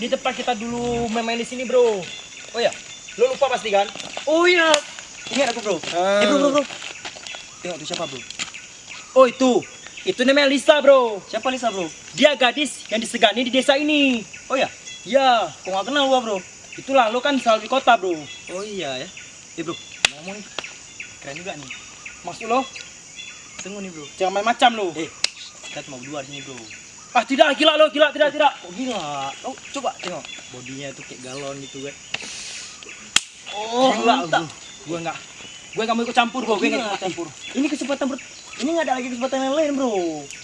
di tempat kita dulu main-main di sini, bro. Oh ya, lo lupa pasti kan? Oh iya. Ingat aku bro. Bro. Tengok tuh siapa bro? Oh itu namanya Lisa, bro. Siapa Lisa bro? Dia gadis yang disegani di desa ini. Oh ya, Ya, kok nggak kenal gua bro? itulah lo kan selalu di kota, bro. Oh iya ya. Bro, ngomong nih. Keren juga nih. Maksud lo? Tunggu nih bro. Jangan main macam lo. Kita cuma berdua di sini bro. Ah tidak, gila lo, tidak. Oh gila. Oh coba tengok. Bodinya tuh kayak galon gitu kan. Oh, Gila, enggak. bro. Gue nggak mau ikut campur, bro. Gue nggak Gila. ikut campur. Ini kesempatan ini nggak ada lagi kesempatan yang lain bro.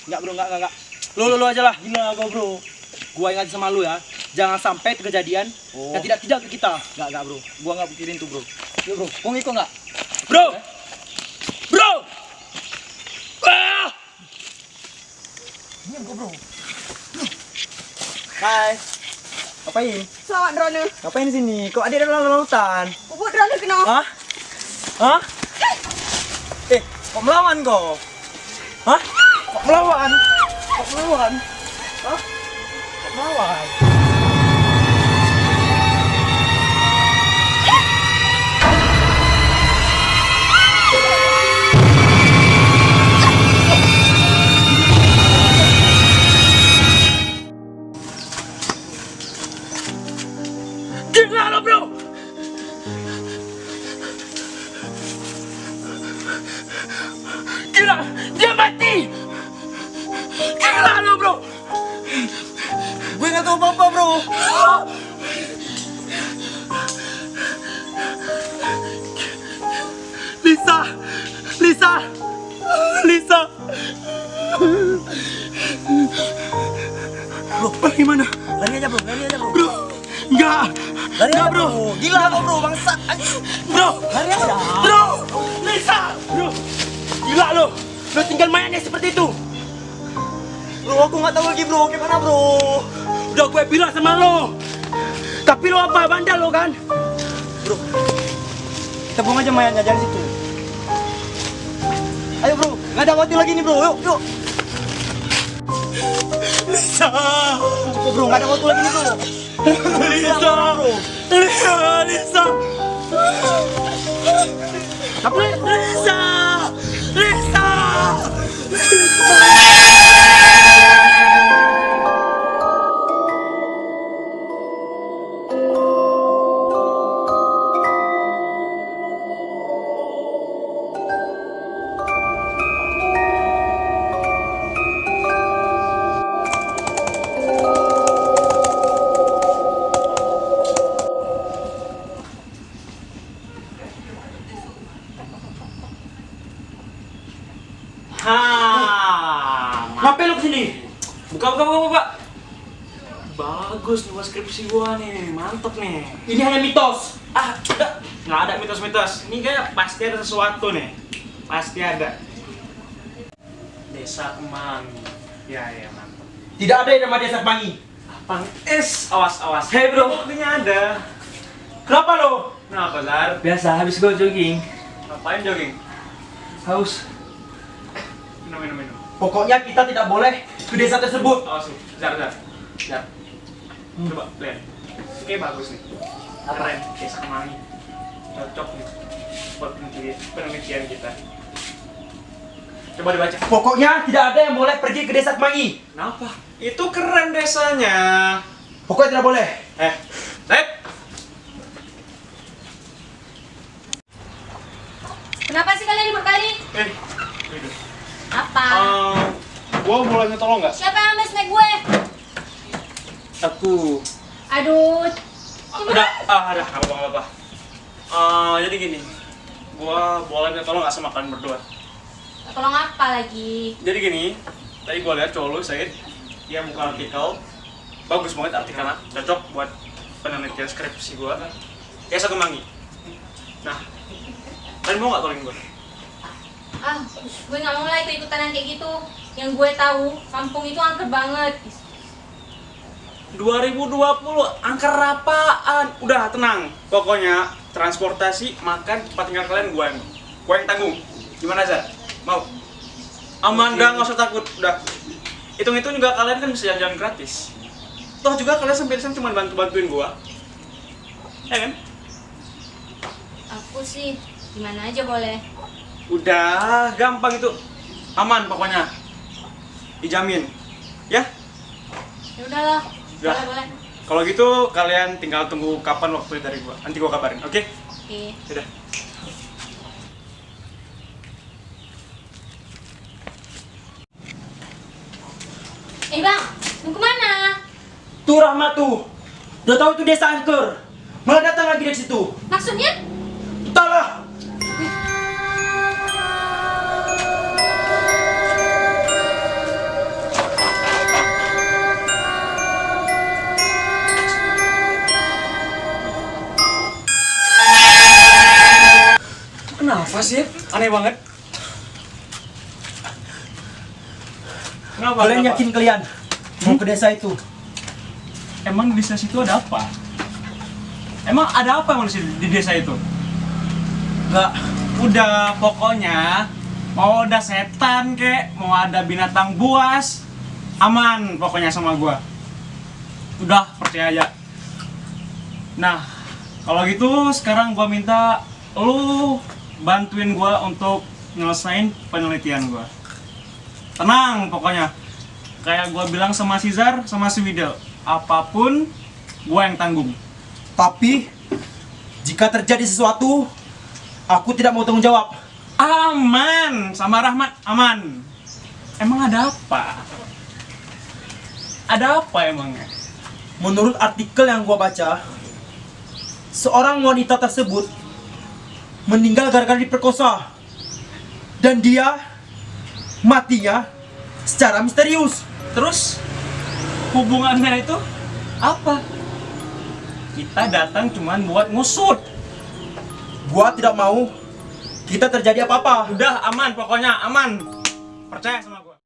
Nggak, bro, nggak. Lo aja lah. Gila gua bro. Gua ingat sama lu ya. Jangan sampai kejadian Oh. yang tidak ke kita. Nggak bro. Gua nggak pikirin tuh bro. Yuk bro. Mau ngikut nggak? Bro! Bro! Ah! Diam gua bro. Hai. Ngapain? Selamat drone. Ngapain di sini? Kok ada dalam lautan? Buat drone kena. Hah? Hah? Kok melawan kok? Hah? Kok melawan? Kok melawan? Hah? Kok melawan? Gila lo, bro! Gila! Dia mati! Gila lo, bro! Gue nggak tahu apa-apa bro. Lisa! Bro, Bagaimana? lari aja bro. Bro! Enggak! Lari aja bro. Gila bro, bangsa. Bro! Lari aja. Bro! Lisa! Bro! Gila lo! Lo tinggal mainnya seperti itu! Bro, aku nggak tahu lagi bro. Gimana bro? Udah gue bilang sama lo! Tapi lo apa? Bandel lo kan? Bro, kita buang aja mayatnya, jangan situ. Ayo bro, nggak ada waktu lagi nih bro. Yuk. Lisa! Cepet bro, nggak ada waktu lagi nih bro. Lisa! Lisa! Apa? Lisa! Lisa! Ngapain lo kesini? Buka. Bagus nih buat skripsi gua nih, mantep nih. Ini hanya mitos. Udah, nggak ada mitos-mitos. Ini kayak pasti ada sesuatu nih. Pasti ada. Desa Kemangi. Ya, mantep. Tidak ada yang nama desa Kemangi. Apaan? Awas. Hei bro, Buktinya ada. kenapa lo? Kenapa, Zar? Biasa, habis gue jogging. Ngapain jogging? Haus. Minum. Pokoknya kita tidak boleh ke desa tersebut. Awas nih, Zar. Coba, lihat. Ini kayak bagus nih. Keren, Desa Kemangi. Cocok nih buat penelitian kita. Coba dibaca. Pokoknya tidak ada yang boleh pergi ke desa Kemangi. Kenapa? Itu keren desanya. Pokoknya tidak boleh. Naik. Kenapa sih kalian ribut kali? Hidup. Apa? Gua boleh minta tolong nggak? Siapa yang ambil snack gue? Aku. Aduh. Udah, nggak apa-apa. Jadi gini, gua boleh minta tolong nggak sama kalian berdua? Tolong apa lagi? Jadi gini, tadi gua lihat cowok lu, Said, dia buka artikel, bagus banget artikelnya, cocok buat penelitian skripsi gua. Desa Kemangi. Nah, kalian mau nggak tolongin gua? Gue nggak mau lah ikut-ikutan yang kayak gitu. Yang gue tahu, kampung itu angker banget. 2020, angker apaan? Udah tenang, pokoknya transportasi, makan, tempat tinggal kalian gua yang tanggung. Gimana Zar? Mau? Aman, nggak usah takut, udah. Hitung-hitung juga kalian kan bisa jalan-jalan gratis. Toh juga kalian sampai di sana cuma bantuin gua. Ya kan? Aku sih gimana aja boleh. Udah, gampang itu. Aman pokoknya. Dijamin. Ya? Ya udahlah. Udah. Boleh. Kalau gitu kalian tinggal tunggu kapan waktunya dari gua. Nanti gua kabarin, oke? Oke. Udah. Bang, mau kemana? Tuh Rahmat tuh. Udah tahu itu desa angker. Malah datang lagi dari situ. Maksudnya? Entahlah. Kenapa sih? Aneh banget. Kenapa? Kalian Kenapa? yakin kalian mau ke desa itu? Emang di desa situ ada apa? Emang ada apa emang di desa itu? Enggak. Udah, pokoknya mau ada setan kek, mau ada binatang buas, aman pokoknya sama gua. Udah, percaya aja. Nah, kalau gitu sekarang gua minta lu bantuin gua untuk nyelesain penelitian gua. Tenang pokoknya. Kayak gua bilang sama Cesar, sama si Widel, apapun gua yang tanggung. Tapi jika terjadi sesuatu, aku tidak mau tanggung jawab. Aman, sama Rahmat aman. Emang ada apa? Ada apa emangnya? Menurut artikel yang gua baca, seorang wanita tersebut meninggal gara-gara diperkosa. Dan dia matinya secara misterius. Terus hubungannya itu apa? Kita datang cuman buat ngusut. Gua tidak mau kita terjadi apa-apa. Udah aman pokoknya, aman. Percaya sama gua.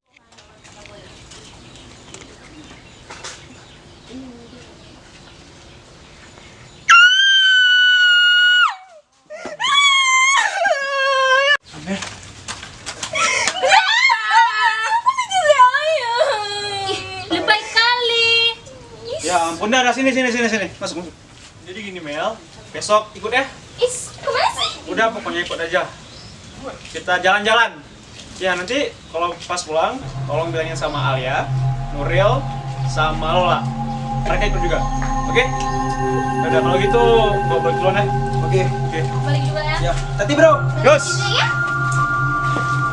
Aneh. Lebay kali. Ya ampun, dah sini. Masuk. Jadi gini Mel, besok ikut ya. Is, kemana sih? Udah pokoknya ikut aja. Kita jalan-jalan. Ya nanti kalau pas pulang, tolong bilangin sama Alia, Nuril, sama Lola. Mereka ikut juga. Oke? Udah kalau gitu, gua balik duluan ya. Oke. Oke. Balik juga ya. Ya, hati bro. Gus. Ya.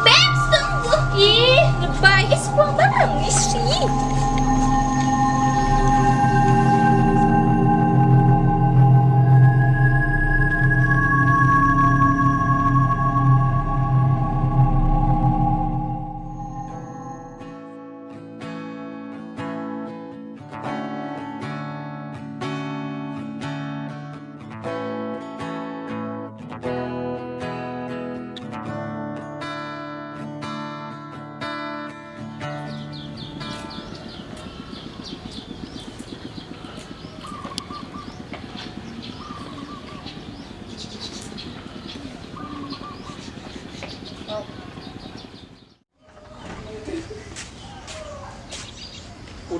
Babs, tunggu. Ih, lebay. Is, buang barang. Ih.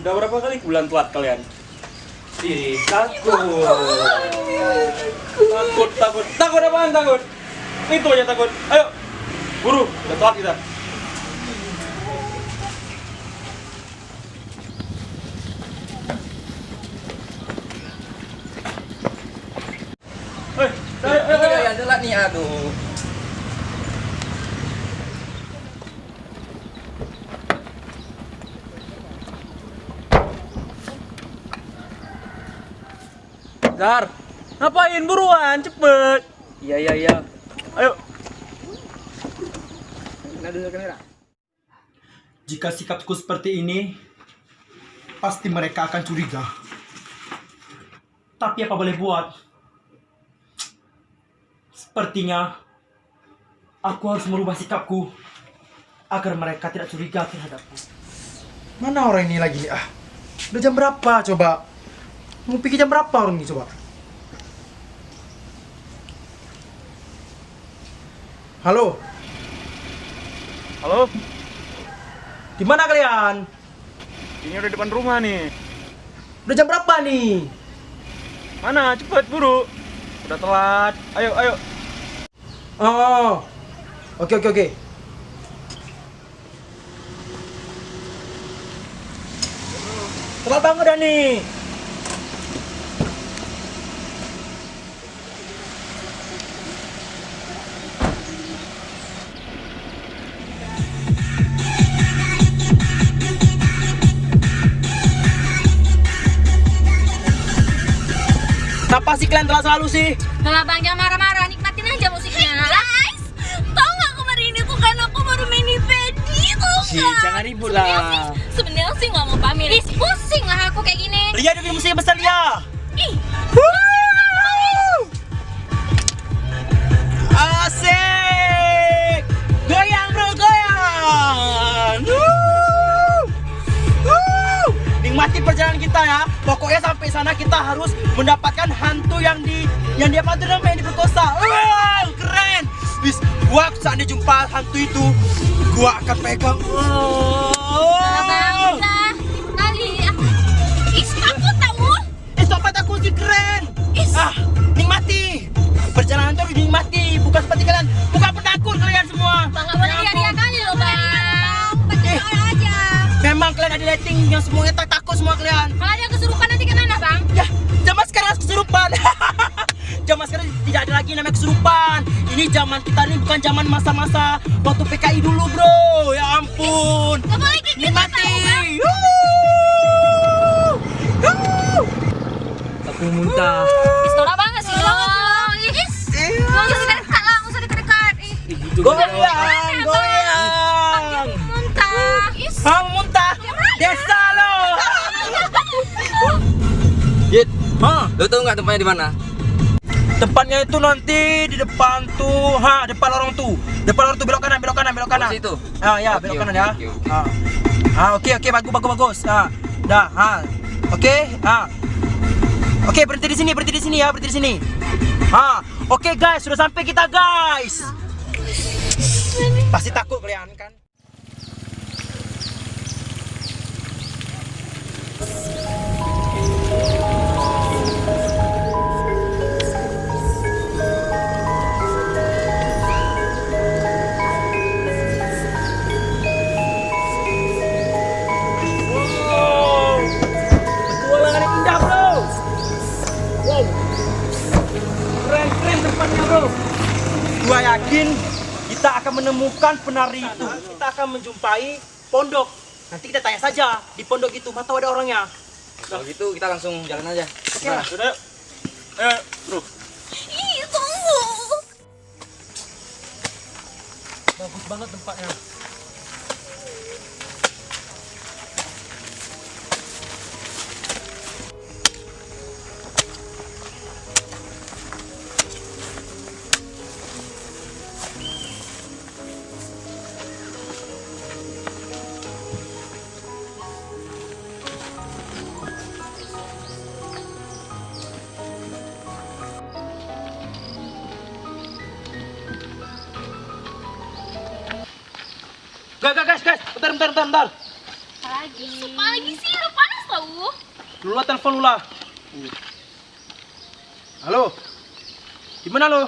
Udah berapa kali bulan telat kalian? Ih, takut. Takut apaan takut? Itu aja takut. Ayo, buru, udah telat kita. Ayo. Ya telat nih, aduh. Zar, ngapain buruan? Cepet. Iya. Ayo. Jika sikapku seperti ini, pasti mereka akan curiga. Tapi apa boleh buat? Sepertinya aku harus merubah sikapku agar mereka tidak curiga terhadapku. Mana orang ini lagi nih? Udah jam berapa coba? Mau pikir jam berapa orang ini coba? Halo? Di mana kalian? Ini udah depan rumah nih. Udah jam berapa nih? Mana? Cepet buru. Udah telat. Ayo, ayo. Oh. Oke. Telat banget dah nih. Kenapa sih kalian telat selalu sih? Nah, Bang, jangan marah-marah, nikmatin aja musiknya. Guys, tau gak kemarin itu kan aku baru mani pedi tuh kan? Jangan ribut lah. Sebenarnya sih nggak mau pamer. Ih, pusing lah aku kayak gini. Lihat dulu musiknya besar dia. Ih, Asik. Goyang bro, goyang. Nikmati perjalanan kita ya. Pokoknya sampai sana kita harus mendapatkan hantu yang dia apa tuh namanya diperkosa. Keren. Bis, gua saat dia jumpa hantu itu, gua akan pegang. Bang, udah. Kali. ih, aku tahu. Sobat aku sih keren. Is. Nikmati. Perjalanan itu harus dinikmati, bukan seperti kalian. Bukan penakut kalian semua. Bang, nggak boleh Ya dia ampun. kali loh, Bang. Eh, aja. memang kalian ada lighting yang semuanya takut semua kalian. Kalau ada kesurupan nanti kemana, Bang? Ya, zaman sekarang harus kesurupan. Zaman sekarang tidak ada lagi namanya kesurupan. Ini zaman kita ini bukan zaman masa-masa waktu PKI dulu, bro. Ya ampun. Nggak boleh kayak gitu, Nikmati. tahu, Bang. Aku muntah. Istora banget sih lo. Nggak usah dekat lah, nggak usah dekat-dekat. Ih, Goyang, goyang. muntah. Kamu muntah. Desa lo. Yit, lo tau nggak tempatnya di mana? Tempatnya itu nanti di depan tuh, depan lorong tuh. Depan lorong tuh belok kanan. Oh, situ? Ya, Oke, belok kanan oke, ya. oke. Oke, bagus. Dah, Oke, Oke, berhenti di sini ya. Oke guys, sudah sampai kita guys. Pasti takut kalian kan? Petualangan yang indah bro. Wow, keren tempatnya bro. Gua yakin kita akan menemukan penari itu. Kita akan menjumpai pondok. Nanti kita tanya saja di pondok itu, mana tahu ada orangnya. Kalau gitu kita langsung jalan aja. Oke lah. Sudah. Bro. Ih, tunggu. Bagus banget tempatnya. Guys, bentar. Apalagi sih, udah panas tau. Lula telepon Lula. Halo. Di mana lo?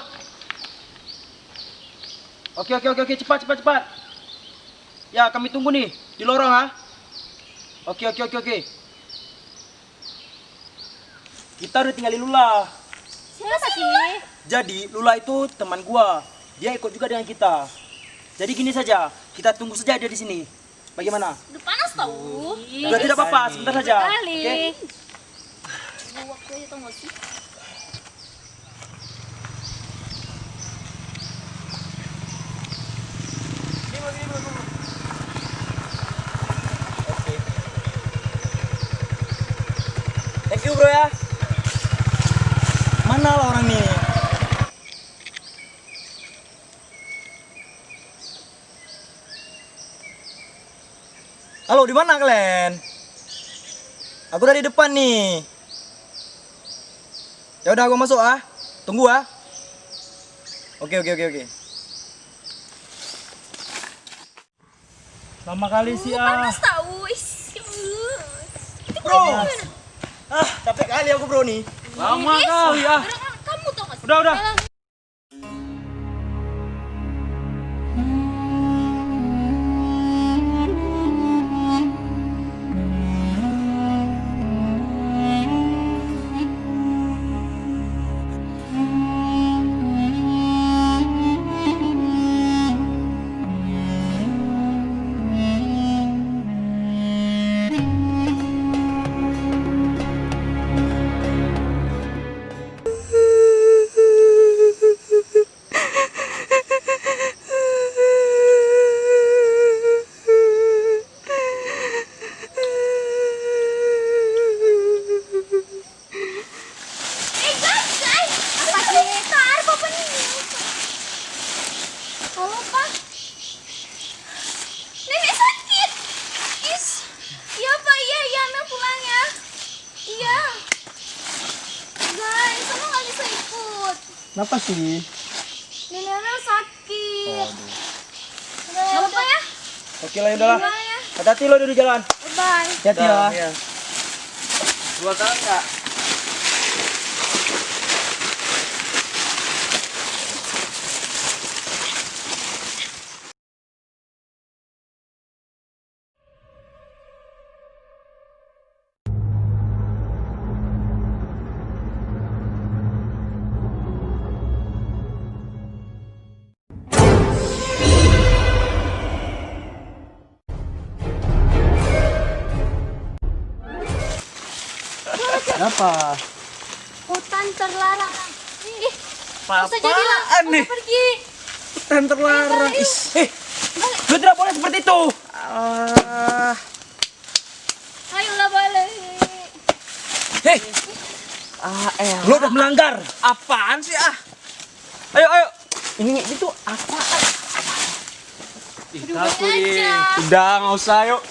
Oke, cepat. Ya, kami tunggu nih di lorong ha. Oke. Kita udah tinggalin Lula. Siapa sih? Jadi Lula itu teman gua. Dia ikut juga dengan kita. Jadi gini saja, kita tunggu saja dia di sini. Bagaimana? Udah panas tau. Udah tidak apa-apa, sebentar saja. Kali. Oke? Tunggu waktu aja tau gak sih? Thank you bro ya. Mana lah orang nih? Halo, di mana kalian? Aku udah di depan nih. Ya udah, aku masuk ah. Tunggu ah. Oke. Lama kali sih ah. Panas tau. Bro, Capek kali aku bro nih. Lama kau ya. Kamu tau gak sih? Udah. Guys! Apa sih? Kar, apa nih? Halo, Pak. Nenek sakit. Is. Iya, Pak. Iya, Mel pulang ya. Iya. Guys, kamu gak bisa ikut. Kenapa sih? Nenek Mel sakit. Gak apa ya? Oke lah, udahlah. Gimana ya? Hati-hati lo di jalan. Bye. Hati-hati ya. Dua tahun enggak? Kenapa? Hutan terlarang. Ih, Apaan usah jadi lah. nih? Pergi. Hutan terlarang. Ayo. Lu tidak boleh seperti itu. Ayolah balik. Hei, lu udah melanggar. Apaan sih ah? Ayo. Ini itu apaan? Takut aja. Udah nggak usah yuk.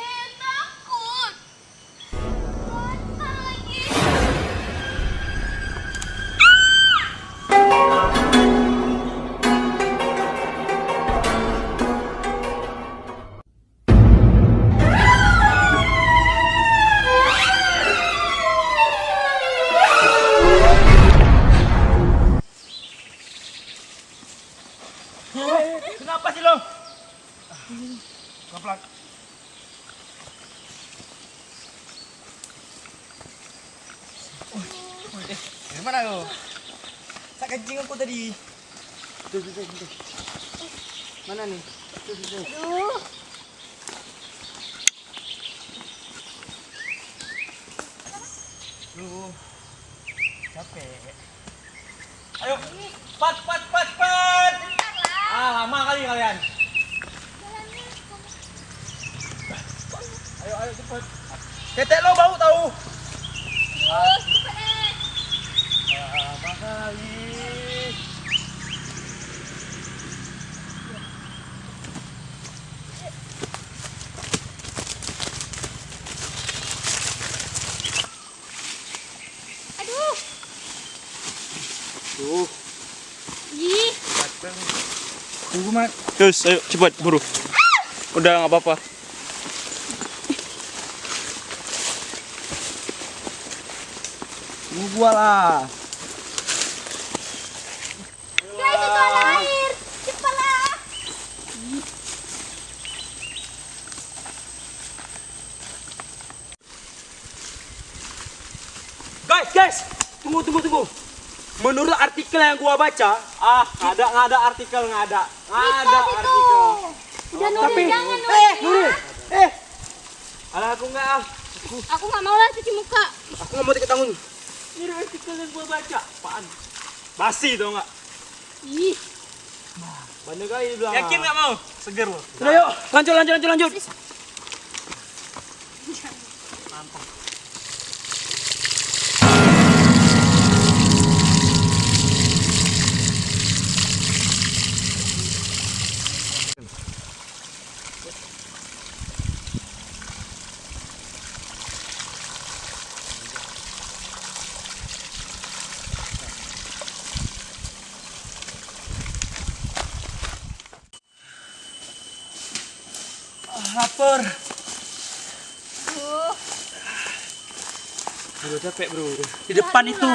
Takut. Mata lagi. Kenapa sih lo? Pelan. Dari mana lo? Saya kencing aku tadi. Tuh. Mana nih? Tuh. Aduh. Duh. Capek. Ayo, pat. Lama kali kalian. Ayo cepet. Ketek lo bau tahu. Lama kali. Aduh. Tuh. Ih. Tunggu mat. Terus ayo cepat buru. Udah nggak apa-apa. Tunggu gua lah. Guys, itu ada air. Cepatlah. Guys, tunggu. Menurut artikel yang gua baca, nggak ada artikel. Udah Nuril, jangan Nuril, alah aku nggak Aku nggak mau lah cuci muka. aku nggak mau tiket tanggung. Ini artikel yang gua baca, apaan? Basi tau nggak? Ih. Banyak kali bilang. Yakin nggak mau? Seger loh. Udah yuk, lanjut. lapar. Aduh, Bro, capek bro. Di depan itu.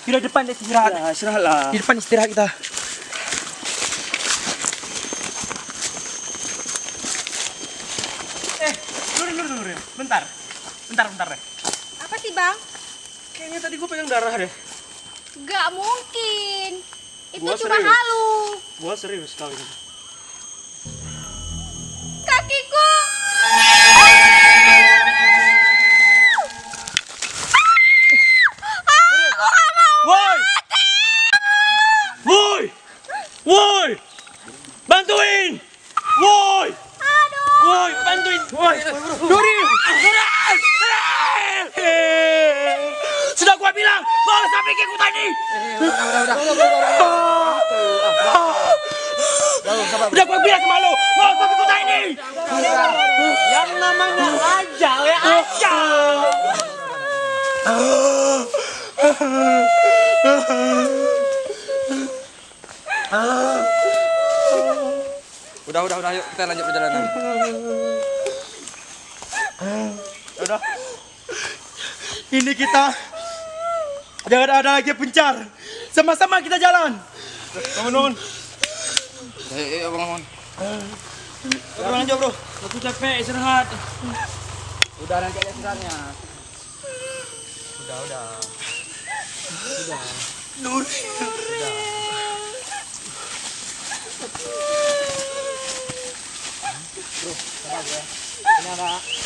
Di depan istirahat. Ya, istirahatlah. Di depan istirahat kita. Nur. Bentar deh. apa sih bang? Kayaknya tadi gue pegang darah deh. Gak mungkin. Itu Gua cuma serius. halu. Gue serius kali ini. Kakiku. Woi! Bantuin! Woi! Woi, bantuin! Woi! Duri! Sudah gua bilang, mau sampai ke kuta ini! Udah gua bilang sama lu, mau sampai kuta ini! Yang namanya ajal ya ajal. Udah, yuk kita lanjut perjalanan. Udah. Ini kita jangan ada lagi pencar. Sama-sama kita jalan. Bangun. Ayo, bangun. Bro, lanjut bro. Aku capek, istirahat. Udah nanti aja istirahatnya. Nur.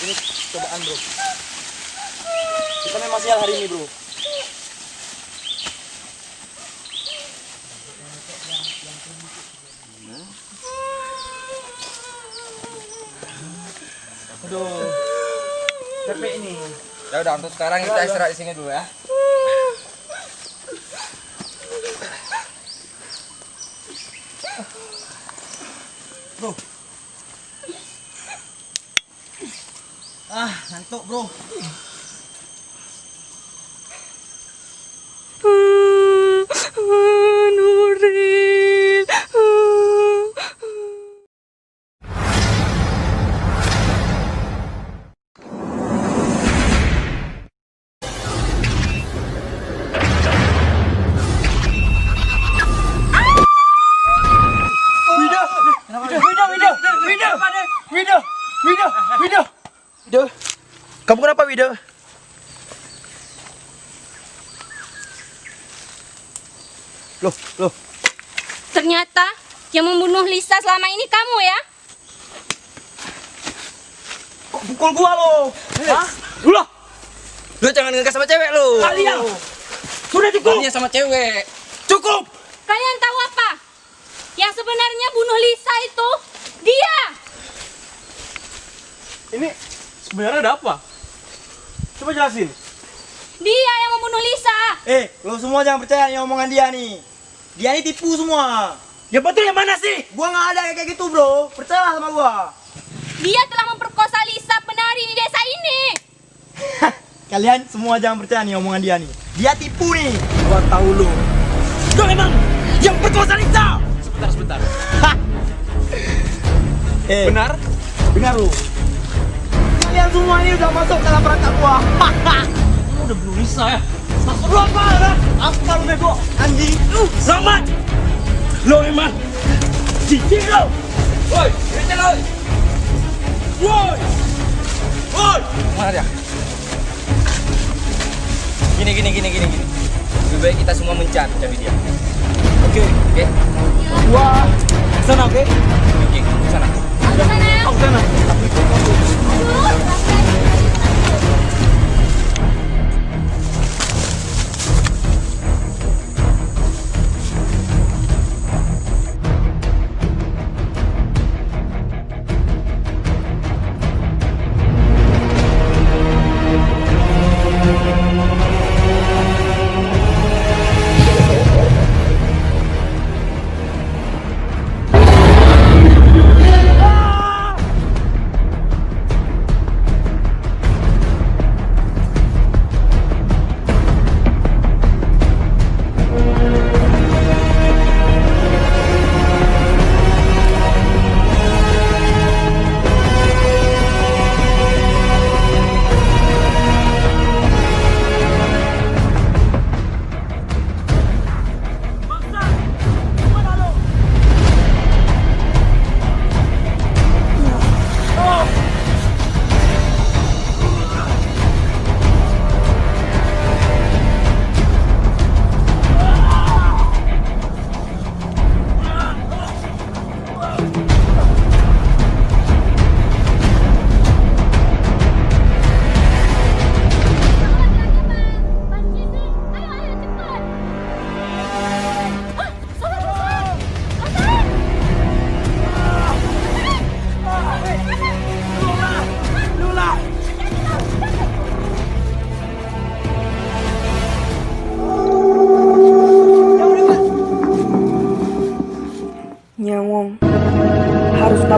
Ini cobaan bro. Kita memang sial hari ini bro. Capek ini. Ya udah, untuk sekarang kita istirahat di sini dulu ya. Ngantuk bro. Nuril. Wido. Kamu kenapa Wido? Loh. Ternyata yang membunuh Lisa selama ini kamu ya? Kok pukul gua lo? Hah? Lu jangan ngegas sama cewek lu. Kalian. Sudah cukup. Dia sama cewek. Cukup. Kalian tahu apa? Yang sebenarnya bunuh Lisa itu dia. Ini sebenarnya ada apa? Coba jelasin. Dia yang membunuh Lisa. Lo semua jangan percaya nih omongan dia nih. Dia ini tipu semua. Ya betul yang mana sih? Gua nggak ada kayak gitu bro. Percayalah sama gua. Dia telah memperkosa Lisa penari di desa ini. Kalian semua jangan percaya nih omongan dia nih. Dia tipu nih. Gua tahu lo. Lo emang yang perkosa Lisa! Sebentar. Benar lo. Kalian semua ini udah masuk dalam perangkap gua. Lu udah bunuh Lisa ya? Lo apa? Apa lu bego? Anjing. Selamat! Lo emang cici lo! Woi, berhenti lu. Woi! Mana dia? Gini. Lebih baik kita semua mencari dia. Oke. Gua sana oke? Oke, ke sana. Aku sana.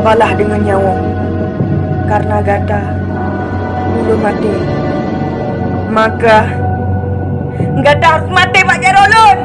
bersabarlah dengan nyawa. Karena Gata belum mati. Maka Gata harus mati Pak Jarolun.